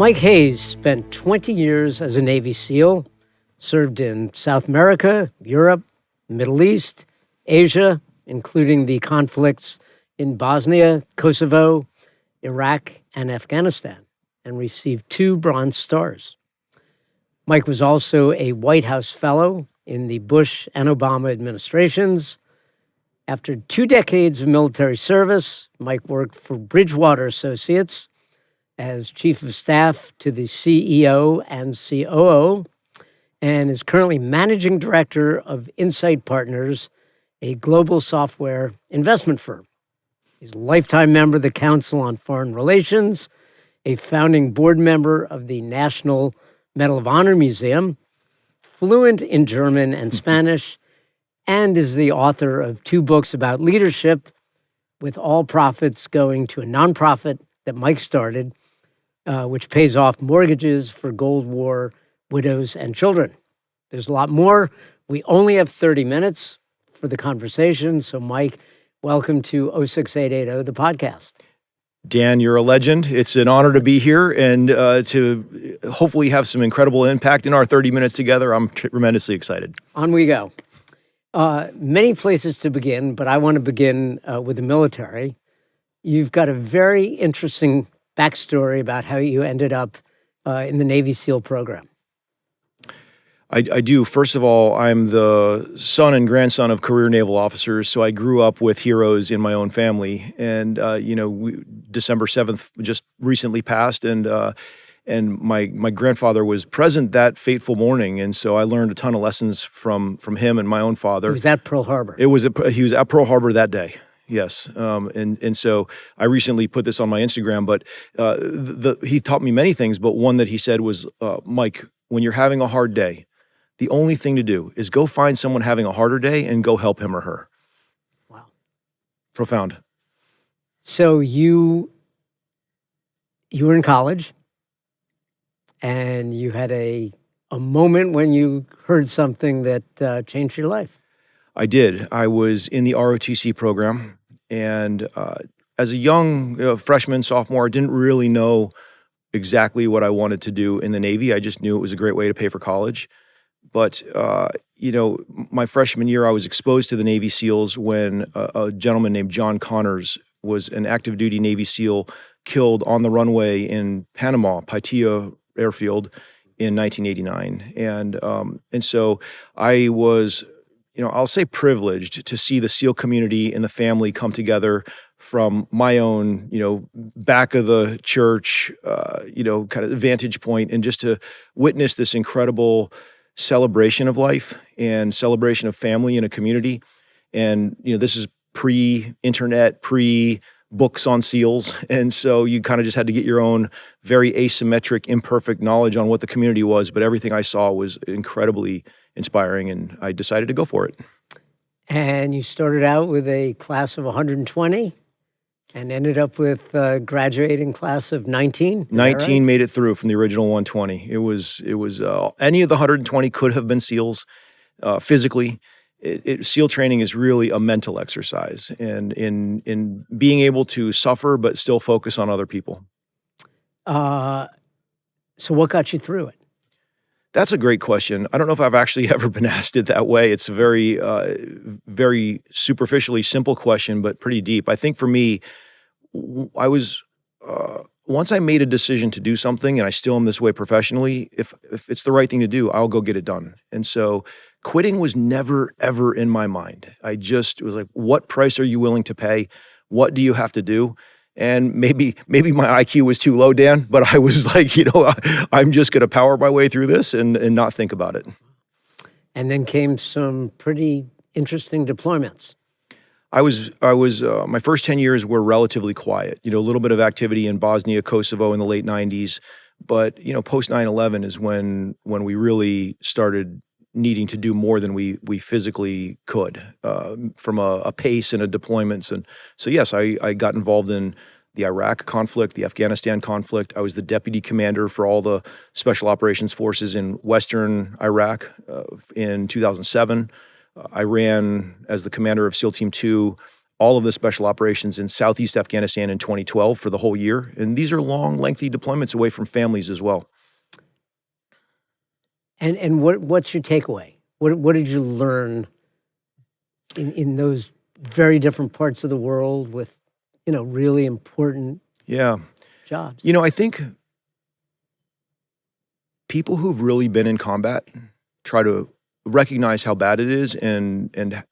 Mike Hayes spent 20 years as a Navy SEAL, served in South America, Europe, Middle East, Asia, including the conflicts in Bosnia, Kosovo, Iraq, and Afghanistan, and received 2 Bronze Stars. Mike was also a White House Fellow in the Bush and Obama administrations. After 2 decades of military service, Mike worked for Bridgewater Associates as Chief of Staff to the CEO and COO, and is currently Managing Director of Insight Partners, a global software investment firm. He's a lifetime member of the Council on Foreign Relations, a founding board member of the National Medal of Honor Museum, fluent in German and Spanish, and is the author of 2 books about leadership, with all profits going to a nonprofit that Mike started, which pays off mortgages for Cold War widows and children. There's a lot more. We only have 30 minutes for the conversation. So, Mike, welcome to 06880, the podcast. Dan, you're a legend. It's an honor to be here and to hopefully have some incredible impact in our 30 minutes together. I'm tremendously excited. On we go. Many places to begin, but I want to begin with the military. You've got a very interesting backstory about how you ended up in the Navy SEAL program. I do. First of all, I'm the son and grandson of career naval officers, so I grew up with heroes in my own family. And December 7th just recently passed, and my grandfather was present that fateful morning, and so I learned a ton of lessons from him and my own father. He was at Pearl Harbor. He was at Pearl Harbor that day. Yes, and so I recently put this on my Instagram, but he taught me many things, but one that he said was, Mike, when you're having a hard day, the only thing to do is go find someone having a harder day and go help him or her. Wow. Profound. So you were in college and you had a moment when you heard something that changed your life. I did. I was in the ROTC program, and as a young freshman, sophomore, I didn't really know exactly what I wanted to do in the Navy. I just knew it was a great way to pay for college. But, my freshman year, I was exposed to the Navy SEALs when a gentleman named John Connors was an active duty Navy SEAL killed on the runway in Panama, Paitilla Airfield in 1989. And so I was, I'll say privileged to see the SEAL community and the family come together from my own, back of the church, kind of vantage point, and just to witness this incredible celebration of life and celebration of family in a community. And, this is pre-internet, pre-books on SEALs. And so you kind of just had to get your own very asymmetric, imperfect knowledge on what the community was. But everything I saw was incredibly inspiring, and I decided to go for it. And you started out with a class of 120 and ended up with a graduating class of 19? 19 made it through from the original 120. It was any of the 120 could have been SEALs physically. SEAL training is really a mental exercise, and in being able to suffer but still focus on other people. So what got you through it? That's a great question. I don't know if I've actually ever been asked it that way. It's a very, very superficially simple question, but pretty deep. I think for me, I was, once I made a decision to do something, and I still am this way professionally, if it's the right thing to do, I'll go get it done. And so quitting was never, ever in my mind. It was like, what price are you willing to pay? What do you have to do? And maybe my IQ was too low, Dan, but I was like, I'm just going to power my way through this and not think about it. And then came some pretty interesting deployments. I was my first 10 years were relatively quiet, a little bit of activity in Bosnia, Kosovo in the late 90s. But, post 9/11 is when we really started needing to do more than we physically could from a pace and a deployments. And so, yes, I got involved in the Iraq conflict, the Afghanistan conflict. I was the deputy commander for all the special operations forces in Western Iraq in 2007. I ran as the commander of SEAL Team 2 all of the special operations in Southeast Afghanistan in 2012 for the whole year. And these are long, lengthy deployments away from families as well. And what's your takeaway? What did you learn in those very different parts of the world with, really important jobs? I think people who've really been in combat try to recognize how bad it is and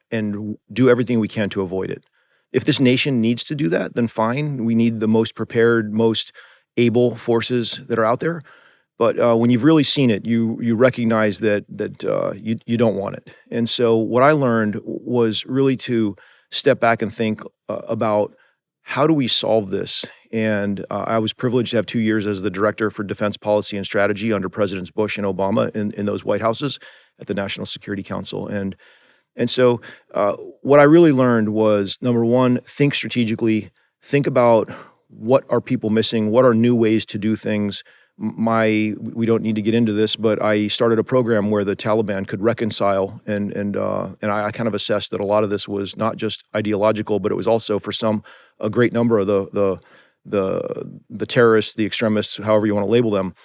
do everything we can to avoid it. If this nation needs to do that, then fine. We need the most prepared, most able forces that are out there. But when you've really seen it, you recognize that you don't want it. And so what I learned was really to step back and think about how do we solve this. And I was privileged to have 2 years as the director for defense policy and strategy under Presidents Bush and Obama in those White Houses at the National Security Council. And so what I really learned was, number one, think strategically, think about what are people missing, what are new ways to do things. We don't need to get into this, but I started a program where the Taliban could reconcile, and I kind of assessed that a lot of this was not just ideological, but it was also for a great number of the terrorists, the extremists, however you want to label them.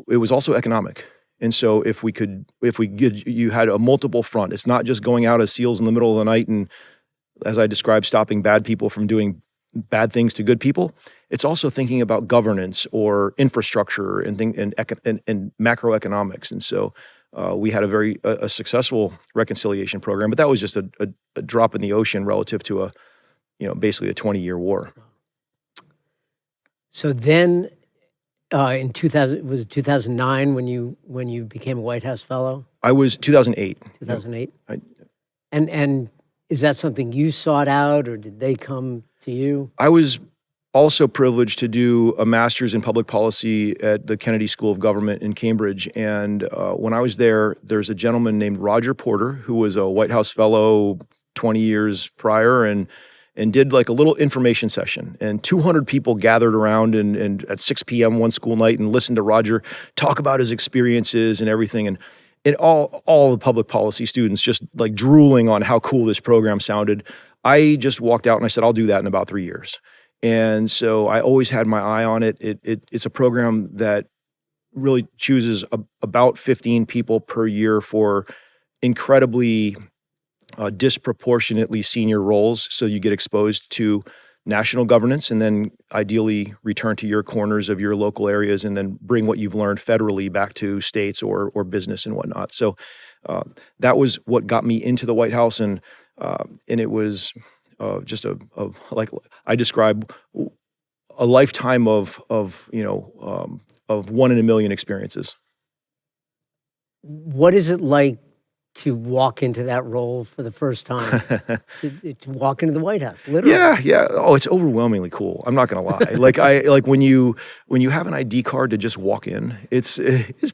It was also economic. And so you had a multiple front. It's not just going out as SEALs in the middle of the night and, as I described, stopping bad people from doing bad things to good people. It's also thinking about governance or infrastructure and macroeconomics. And so we had a successful reconciliation program, but that was just a drop in the ocean relative to basically a 20-year war. So then, in 2009 when you became a White House fellow? I was 2008. 2008. And is that something you sought out, or did they come to you? I was also privileged to do a master's in public policy at the Kennedy School of Government in Cambridge. And when I was there's a gentleman named Roger Porter, who was a White House fellow 20 years prior, and did like a little information session. And 200 people gathered around and at 6 p.m. one school night and listened to Roger talk about his experiences and everything. And all the public policy students just like drooling on how cool this program sounded. I just walked out and I said, I'll do that in about 3 years. And so I always had my eye on it. It's a program that really chooses about 15 people per year for incredibly disproportionately senior roles. So you get exposed to national governance and then ideally return to your corners of your local areas and then bring what you've learned federally back to states or business and whatnot. So that was what got me into the White House. And it was just like I describe a lifetime of 1 in a million experiences. What is it like to walk into that role for the first time? to walk into the White House, literally. Yeah. Oh, it's overwhelmingly cool. I'm not gonna lie. like when you have an ID card to just walk in, it's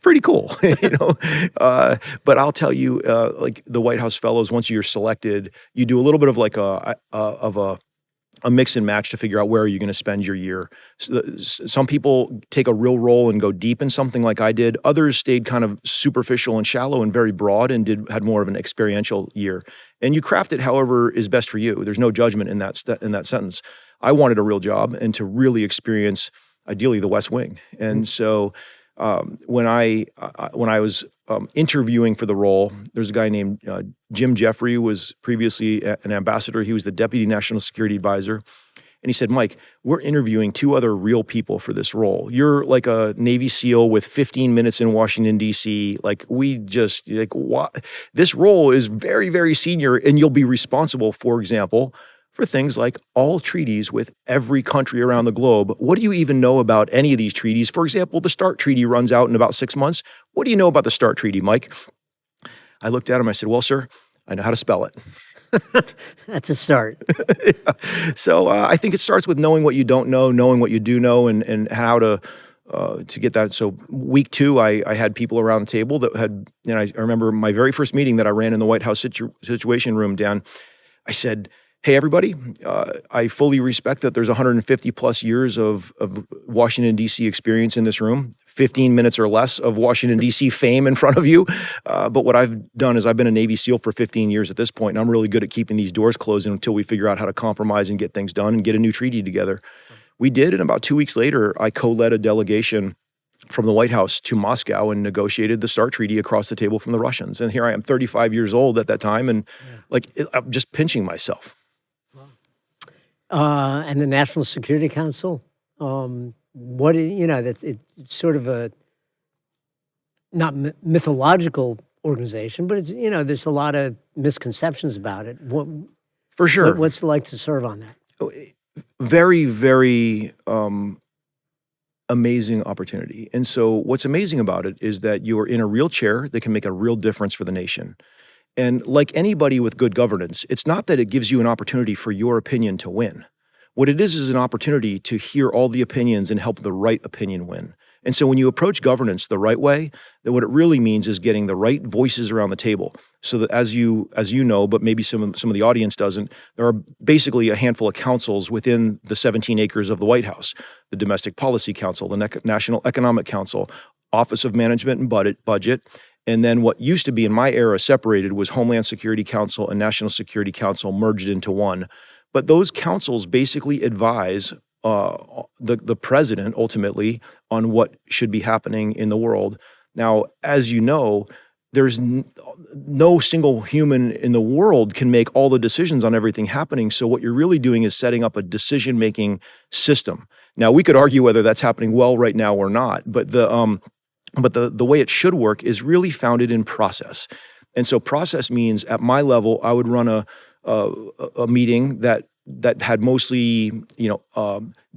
pretty cool, But I'll tell you, like the White House fellows, once you're selected, you do a little bit of like a mix and match to figure out where are you going to spend your year. Some people take a real role and go deep in something like I did. Others stayed kind of superficial and shallow and very broad and had more of an experiential year. And you craft it however is best for you. There's no judgment in that sentence. I wanted a real job and to really experience, ideally, the West Wing. And so when I was interviewing for the role, there's a guy named Jim Jeffrey, who was previously an ambassador. He was the deputy national security advisor. And he said, Mike, we're interviewing 2 other real people for this role. You're like a Navy SEAL with 15 minutes in Washington, D.C. This role is very, very senior, and you'll be responsible, for example, for things like all treaties with every country around the globe. What do you even know about any of these treaties? For example, the START Treaty runs out in about 6 months. What do you know about the START Treaty, Mike? I looked at him, I said, well, sir, I know how to spell it. That's a start. Yeah. So I think it starts with knowing what you don't know, knowing what you do know, and how to get that. So week 2, I had people around the table that had, I remember my very first meeting that I ran in the White House Situation Room, Dan. I said, hey, everybody, I fully respect that there's 150 plus years of Washington, D.C. experience in this room, 15 minutes or less of Washington, D.C. fame in front of you. But what I've done is I've been a Navy SEAL for 15 years at this point, and I'm really good at keeping these doors closed until we figure out how to compromise and get things done and get a new treaty together. We did, and about 2 weeks later, I co-led a delegation from the White House to Moscow and negotiated the START treaty across the table from the Russians. And here I am, 35 years old at that time, and I'm just pinching myself. And the National Security Council, that's it's sort of a not mythological organization, but it's there's a lot of misconceptions about it. For sure. What's it like to serve on that? Very, very amazing opportunity. And so what's amazing about it is that you're in a real chair that can make a real difference for the nation. And like anybody with good governance, it's not that it gives you an opportunity for your opinion to win. What it is an opportunity to hear all the opinions and help the right opinion win. And so when you approach governance the right way, then what it really means is getting the right voices around the table. So that as you know, but maybe some of the audience doesn't, there are basically a handful of councils within the 17 acres of the White House: the Domestic Policy Council, the National Economic Council, Office of Management and Budget, and then what used to be in my era separated was Homeland Security Council and National Security Council merged into one. But those councils basically advise the president ultimately on what should be happening in the world. Now, as you know, there's no single human in the world can make all the decisions on everything happening. So what you're really doing is setting up a decision-making system. Now, we could argue whether that's happening well right now or not, but the way it should work is really founded in process. And so process means at my level, I would run a meeting that had mostly,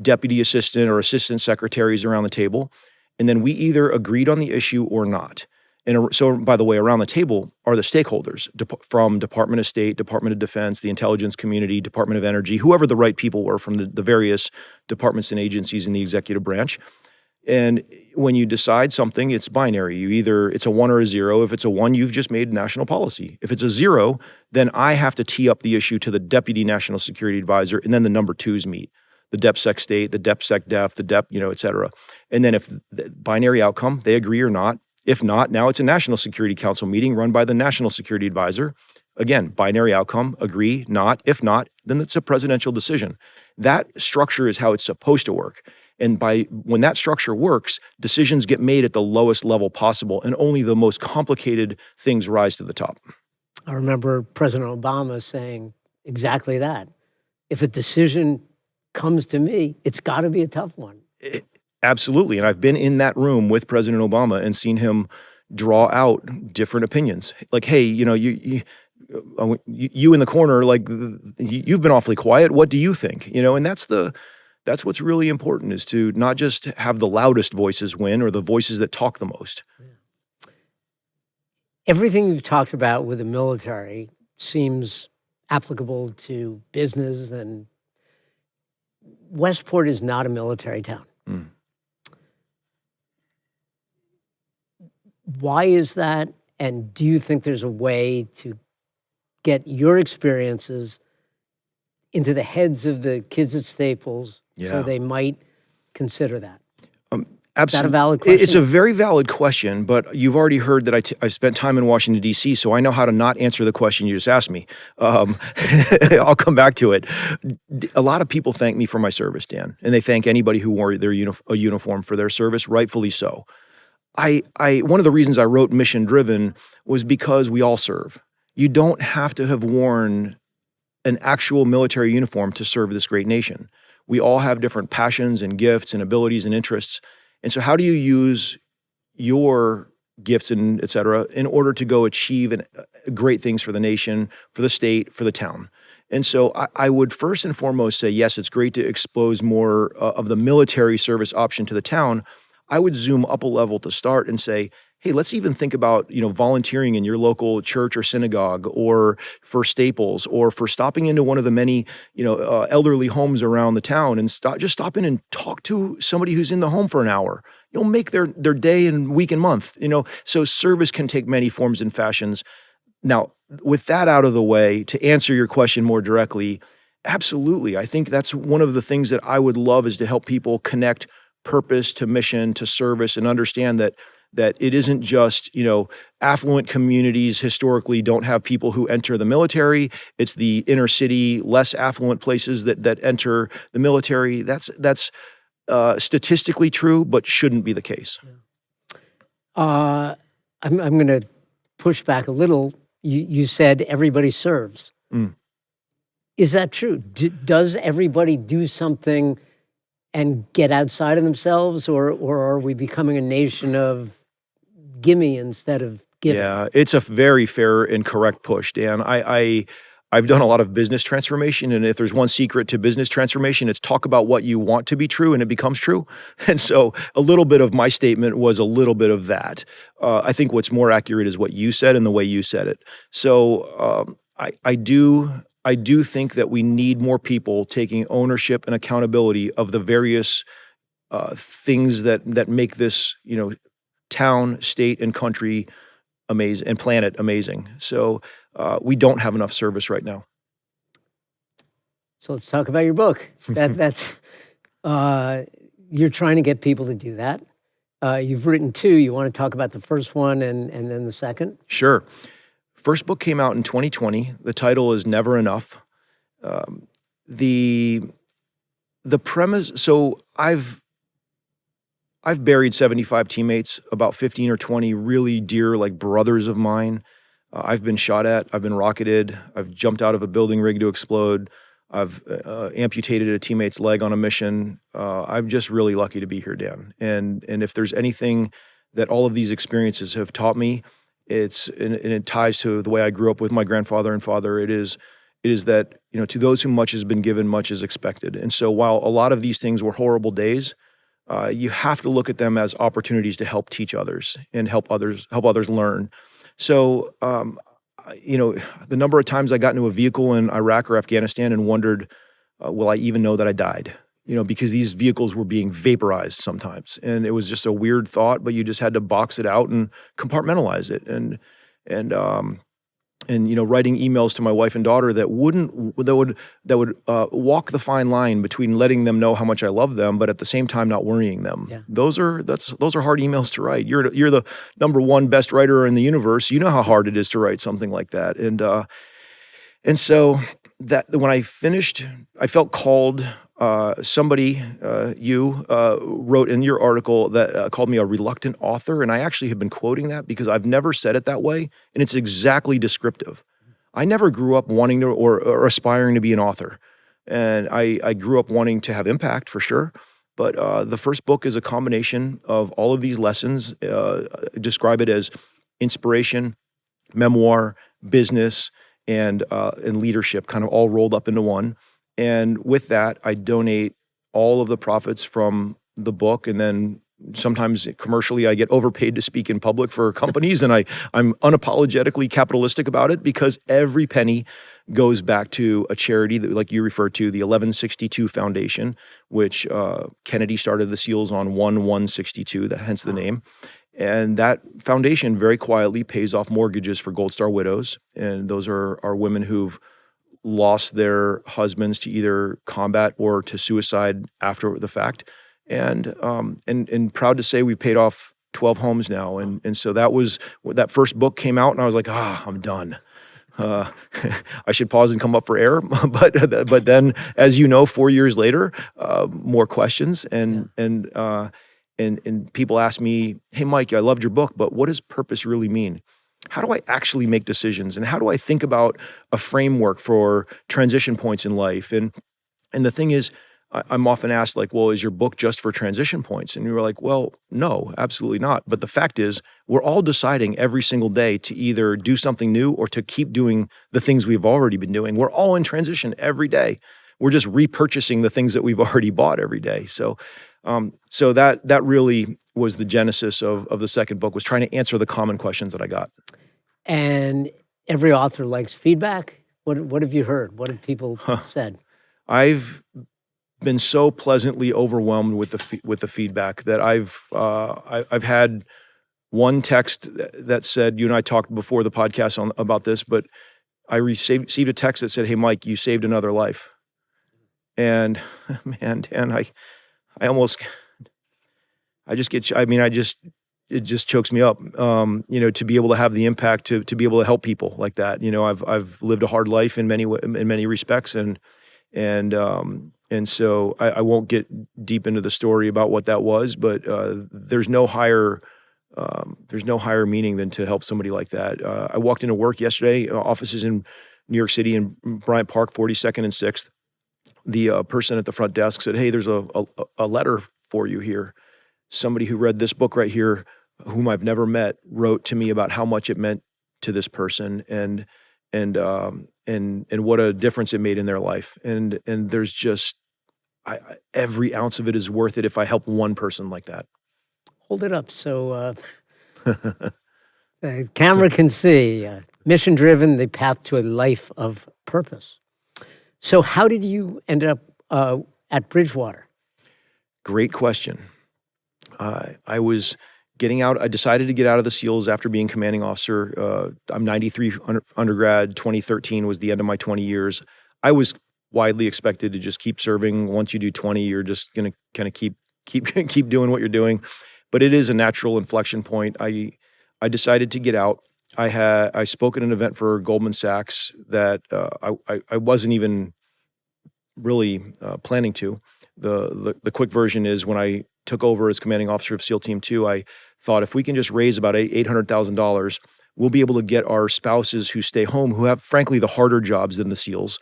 deputy assistant or assistant secretaries around the table. And then we either agreed on the issue or not. And so, by the way, around the table are the stakeholders from Department of State, Department of Defense, the intelligence community, Department of Energy, whoever the right people were from the various departments and agencies in the executive branch. And when you decide something, it's binary. It's a 1 or a 0. If it's a 1, you've just made national policy. If it's a 0, then I have to tee up the issue to the Deputy National Security Advisor, and then the number 2s meet. The DepSec State, the DepSec Def, the Dep, et cetera. And then if the binary outcome, they agree or not. If not, now it's a National Security Council meeting run by the National Security Advisor. Again, binary outcome, agree, not. If not, then it's a presidential decision. That structure is how it's supposed to work. And when that structure works, decisions get made at the lowest level possible, and only the most complicated things rise to the top. I remember President Obama saying exactly that. If a decision comes to me, it's got to be a tough one. Absolutely. And I've been in that room with President Obama and seen him draw out different opinions. Like, hey, you in the corner, like, you've been awfully quiet. What do you think? And that's what's really important, is to not just have the loudest voices win or the voices that talk the most. Yeah. Everything you've talked about with the military seems applicable to business, and Westport is not a military town. Mm. Why is that? And do you think there's a way to get your experiences into the heads of the kids at Staples so they might consider that? Absolutely. Is that a valid question? It's a very valid question, but you've already heard that I spent time in Washington, D.C., so I know how to not answer the question you just asked me. I'll come back to it. A lot of people thank me for my service, Dan, and they thank anybody who wore their uniform for their service, rightfully so. One of the reasons I wrote Mission Driven was because we all serve. You don't have to have worn an actual military uniform to serve this great nation. We all have different passions and gifts and abilities and interests. And so how do you use your gifts and et cetera in order to go achieve great things for the nation, for the state, for the town? And so I would first and foremost say, yes, it's great to expose more of the military service option to the town. I would zoom up a level to start and say, hey, let's even think about, volunteering in your local church or synagogue, or for Staples, or for stopping into one of the many, elderly homes around the town and just stop in and talk to somebody who's in the home for an hour. You'll make their day and week and month, So service can take many forms and fashions. Now, with that out of the way, to answer your question more directly, absolutely. I think that's one of the things that I would love, is to help people connect purpose to mission to service, and understand that it isn't just, affluent communities historically don't have people who enter the military. It's the inner city, less affluent places that enter the military. That's statistically true, but shouldn't be the case. I'm going to push back a little. You said everybody serves. Is that true? Does everybody do something and get outside of themselves, or are we becoming a nation of gimme instead of giving? Yeah, it's a very fair and correct push, Dan. I've done a lot of business transformation, and if there's one secret to business transformation, it's talk about what you want to be true, and it becomes true. And so a little bit of my statement was a little bit of that. I think what's more accurate is what you said and the way you said it. So I do think that we need more people taking ownership and accountability of the various things that make this, town, state, and country amazing, and planet amazing. So we don't have enough service right now. So let's talk about your book. That's you're trying to get people to do that. You've written two. You want to talk about the first one and then the second? Sure. First book came out in 2020. The title is Never Enough. The premise. So I've buried 75 teammates, about 15 or 20 really dear, like brothers of mine. I've been shot at. I've been rocketed. I've jumped out of a building rigged to explode. I've amputated a teammate's leg on a mission. I'm just really lucky to be here, Dan. And if there's anything that all of these experiences have taught me, and it ties to the way I grew up with my grandfather and father. It is that, to those whom much has been given, much is expected. And so while a lot of these things were horrible days, you have to look at them as opportunities to help teach others and help others learn. So, the number of times I got into a vehicle in Iraq or Afghanistan and wondered, will I even know that I died? Because these vehicles were being vaporized sometimes. And it was just a weird thought, but you just had to box it out and compartmentalize it. And writing emails to my wife and daughter that would walk the fine line between letting them know how much I love them, but at the same time not worrying them. Yeah. Those are hard emails to write. You're the number one best writer in the universe. You know how hard it is to write something like that. And so that when I finished, I felt called. Somebody, you wrote in your article that called me a reluctant author, and I actually have been quoting that because I've never said it that way, and it's exactly descriptive. I never grew up wanting to or aspiring to be an author, and I grew up wanting to have impact for sure. But the first book is a combination of all of these lessons. Describe it as inspiration, memoir, business, and leadership, kind of all rolled up into one. And with that, I donate all of the profits from the book, and then sometimes commercially I get overpaid to speak in public for companies, and I'm unapologetically capitalistic about it because every penny goes back to a charity that, like you referred to, the 1162 Foundation, which Kennedy started the SEALs on 1/162, hence the name. And that foundation very quietly pays off mortgages for Gold Star widows, and those are women who've lost their husbands to either combat or to suicide after the fact. And proud to say we paid off 12 homes now. And so that first book came out and I was like, I'm done. I should pause and come up for air. But then, as you know, 4 years later, more questions and people ask me, hey, Mike, I loved your book, but what does purpose really mean? How do I actually make decisions? And how do I think about a framework for transition points in life? And the thing is, I'm often asked, like, well, is your book just for transition points? And you're like, well, no, absolutely not. But the fact is, we're all deciding every single day to either do something new or to keep doing the things we've already been doing. We're all in transition every day. We're just repurchasing the things that we've already bought every day. So that really was the genesis of the second book, was trying to answer the common questions that I got. And every author likes feedback. What have you heard? What have people said? I've been so pleasantly overwhelmed with the feedback that I've had one text that said, you and I talked before the podcast about this, but I received a text that said, "Hey, Mike, you saved another life." And man, Dan, it just chokes me up, to be able to have the impact to be able to help people like that. I've lived a hard life in many respects, and so I won't get deep into the story about what that was, but there's no higher meaning than to help somebody like that. I walked into work yesterday, offices in New York City in Bryant Park, 42nd and 6th. The person at the front desk said, "Hey, there's a letter for you here. Somebody who read this book right here, whom I've never met, wrote to me about how much it meant to this person and what a difference it made in their life. And there's just every ounce of it is worth it if I help one person like that." Hold it up so the camera can see. Mission driven, the path to a life of purpose. So how did you end up at Bridgewater? Great question. I was getting out. I decided to get out of the SEALs after being commanding officer. I'm 93 undergrad. 2013 was the end of my 20 years. I was widely expected to just keep serving. Once you do 20, you're just going to kind of keep doing what you're doing. But it is a natural inflection point. I decided to get out. I spoke at an event for Goldman Sachs that I wasn't even really planning to. The quick version is when I took over as commanding officer of SEAL Team 2, I thought if we can just raise about $800,000, we'll be able to get our spouses who stay home, who have frankly the harder jobs than the SEALs,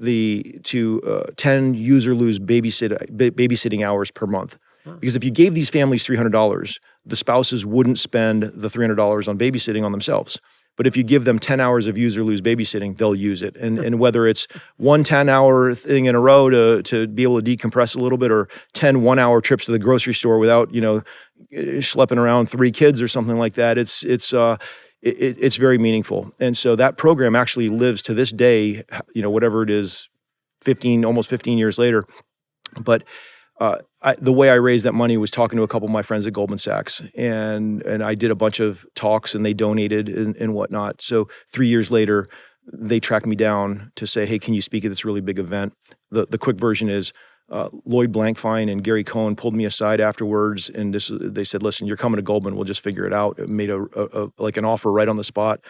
to 10 use or lose babysitting hours per month. Because if you gave these families $300, the spouses wouldn't spend the $300 on babysitting on themselves. But if you give them 10 hours of use or lose babysitting, they'll use it. And whether it's one 10-hour thing in a row to be able to decompress a little bit, or 10 one-hour trips to the grocery store without, schlepping around 3 kids or something like that, it's very meaningful. And so that program actually lives to this day, whatever it is, almost 15 years later. But the way I raised that money was talking to a couple of my friends at Goldman Sachs, and I did a bunch of talks, and they donated and whatnot. So 3 years later, they tracked me down to say, "Hey, can you speak at this really big event?" The quick version is Lloyd Blankfein and Gary Cohen pulled me aside afterwards, and they said, "Listen, you're coming to Goldman. We'll just figure it out." It made an offer right on the spot.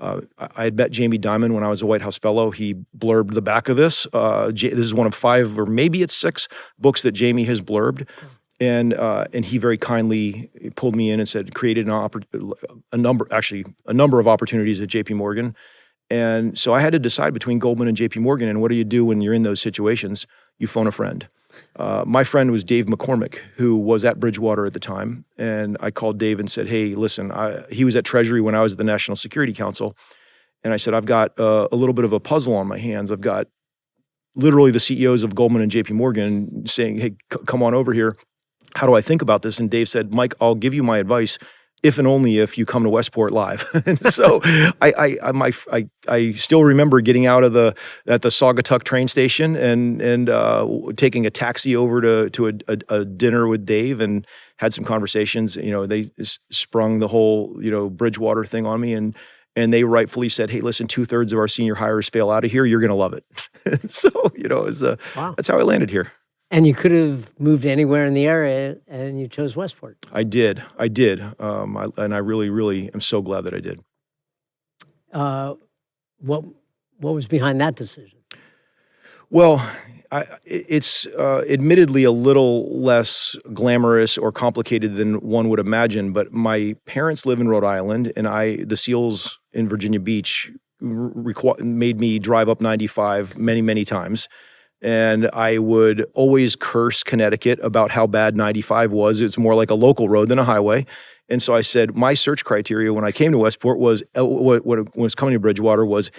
I had met Jamie Dimon when I was a White House fellow. He blurbed the back of this. This is one of 5 or maybe it's 6 books that Jamie has blurbed. And he very kindly pulled me in and said, created a number of opportunities at JP Morgan. And so I had to decide between Goldman and JP Morgan. And what do you do when you're in those situations? You phone a friend. My friend was Dave McCormick, who was at Bridgewater at the time. And I called Dave and said, "Hey, listen, he was at Treasury when I was at the National Security Council." And I said, "I've got a little bit of a puzzle on my hands. I've got literally the CEOs of Goldman and JP Morgan saying, 'Hey, come on over here. How do I think about this?'" And Dave said, "Mike, I'll give you my advice if and only if you come to Westport live." And so I still remember getting out at the Saugatuck train station and taking a taxi over to a dinner with Dave and had some conversations. They sprung the whole Bridgewater thing on me, and they rightfully said, "Hey, listen, 2/3 of our senior hires fail out of here. You're going to love it." So Wow. That's how I landed here. And you could have moved anywhere in the area, and you chose Westport. I did. And I really, really am so glad that I did. What was behind that decision? Well, it's admittedly a little less glamorous or complicated than one would imagine, but my parents live in Rhode Island, and the SEALs in Virginia Beach made me drive up 95 many, many times. And I would always curse Connecticut about how bad 95 was. It's more like a local road than a highway. And so I said, my search criteria when I came to Westport was, when I was coming to Bridgewater, was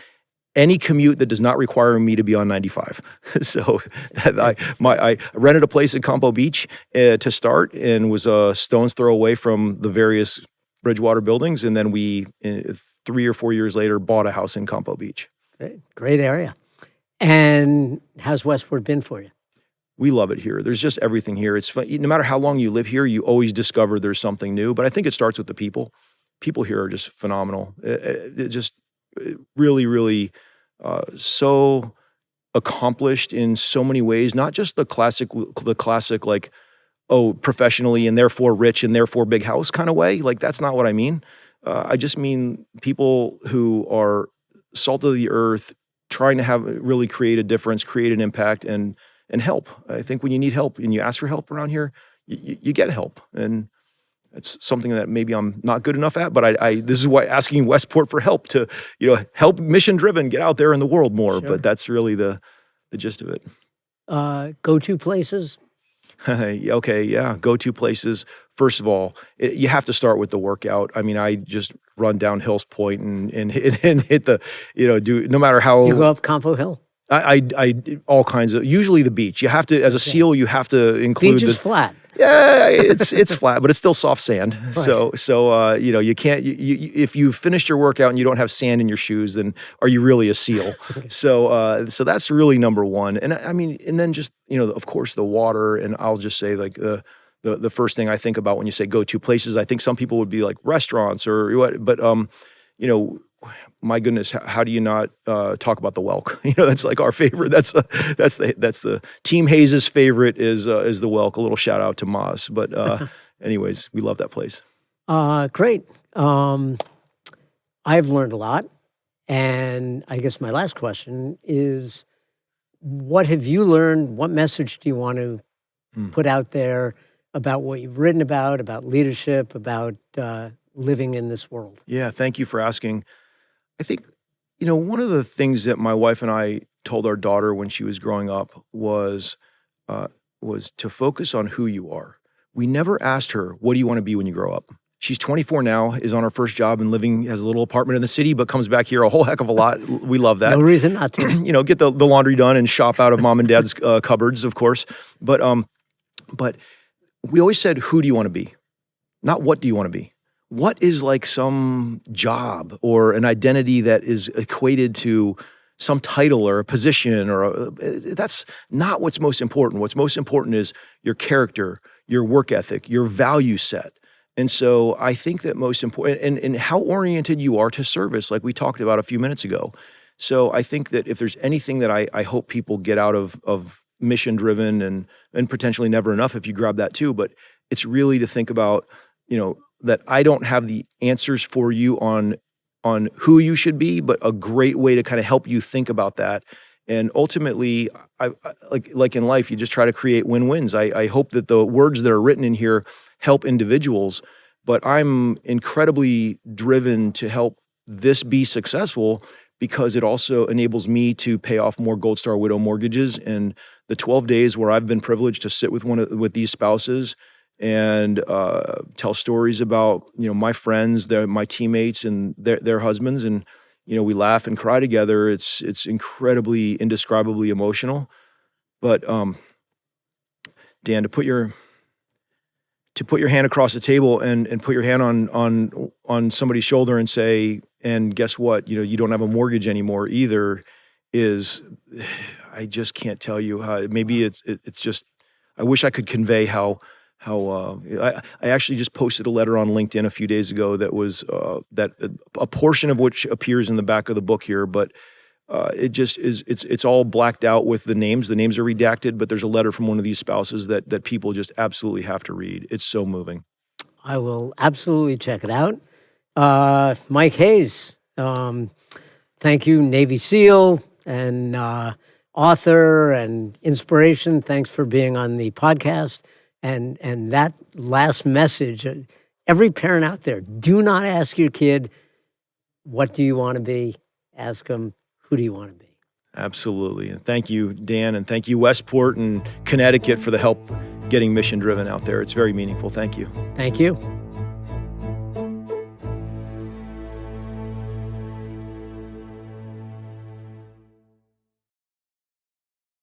any commute that does not require me to be on 95. So I rented a place at Campo Beach to start, and was a stone's throw away from the various Bridgewater buildings. And then we, 3 or 4 years later, bought a house in Campo Beach. Great area. And how's Westport been for you? We love it here. There's just everything here. It's fun. No matter how long you live here, you always discover there's something new. But I think it starts with the people. People here are just phenomenal. Really, really so accomplished in so many ways. Not just the classic like, oh, professionally and therefore rich and therefore big house kind of way. Like, that's not what I mean. I just mean people who are salt of the earth, trying to really create a difference, create an impact, and help. I think when you need help and you ask for help around here, you get help. And it's something that maybe I'm not good enough at, but this is why asking Westport for help to, help mission driven, get out there in the world more. Sure. But that's really the gist of it. Go-to places? Okay, yeah. Go-to places. First of all, you have to start with the workout. I mean, I just run down Hills Point and hit the, no matter how. Do you go up Campo Hill? I all kinds of, usually the beach. You have to, as a SEAL, you have to include beach is flat. Yeah, it's flat, but it's still soft sand. Right. So you can't, if you finished your workout and you don't have sand in your shoes, then are you really a SEAL? Okay. So that's really number one. And I mean, and then just, of course the water, and I'll just say like the first thing I think about when you say go to places, I think some people would be like restaurants or what, but my goodness, how do you not talk about the Welk? That's like our favorite. That's the Team Hayes' favorite is the Welk. A little shout out to Maz. But anyways, we love that place. Great. I've learned a lot, and I guess my last question is, what have you learned? What message do you want to put out there about what you've written about leadership, about living in this world? Yeah, thank you for asking. I think, one of the things that my wife and I told our daughter when she was growing up was to focus on who you are. We never asked her, what do you want to be when you grow up? She's 24 now, is on her first job and has a little apartment in the city, but comes back here a whole heck of a lot. We love that. No reason not to. Get the laundry done and shop out of mom and dad's cupboards, of course. But we always said, who do you want to be? Not what do you want to be? What is like some job or an identity that is equated to some title or a position that's not what's most important. What's most important is your character, your work ethic, your value set. And so I think that most important, and how oriented you are to service, like we talked about a few minutes ago. So I think that if there's anything that I hope people get out of mission driven and potentially never enough if you grab that too, but it's really to think about, that I don't have the answers for you on who you should be, but a great way to kind of help you think about that. And ultimately, I like in life, you just try to create win-wins. I hope that the words that are written in here help individuals, but I'm incredibly driven to help this be successful because it also enables me to pay off more Gold Star Widow mortgages. And the 12 days where I've been privileged to sit with these spouses and tell stories about my friends, my teammates, and their husbands, and we laugh and cry together. It's incredibly, indescribably emotional. But Dan, to put your hand across the table and put your hand on somebody's shoulder and say, and guess what? You don't have a mortgage anymore either. I just can't tell you how. Maybe it's just. I wish I could convey how I actually just posted a letter on LinkedIn a few days ago that was that a portion of which appears in the back of the book here, but it just is, it's all blacked out with the names. The names are redacted, but there's a letter from one of these spouses that people just absolutely have to read. It's so moving. I will absolutely check it out. Mike Hayes, thank you, Navy SEAL and author and inspiration. Thanks for being on the podcast. And that last message, every parent out there, do not ask your kid, what do you want to be? Ask them, who do you want to be? Absolutely. And thank you, Dan, and thank you, Westport and Connecticut, for the help getting mission driven out there. It's very meaningful. Thank you. Thank you.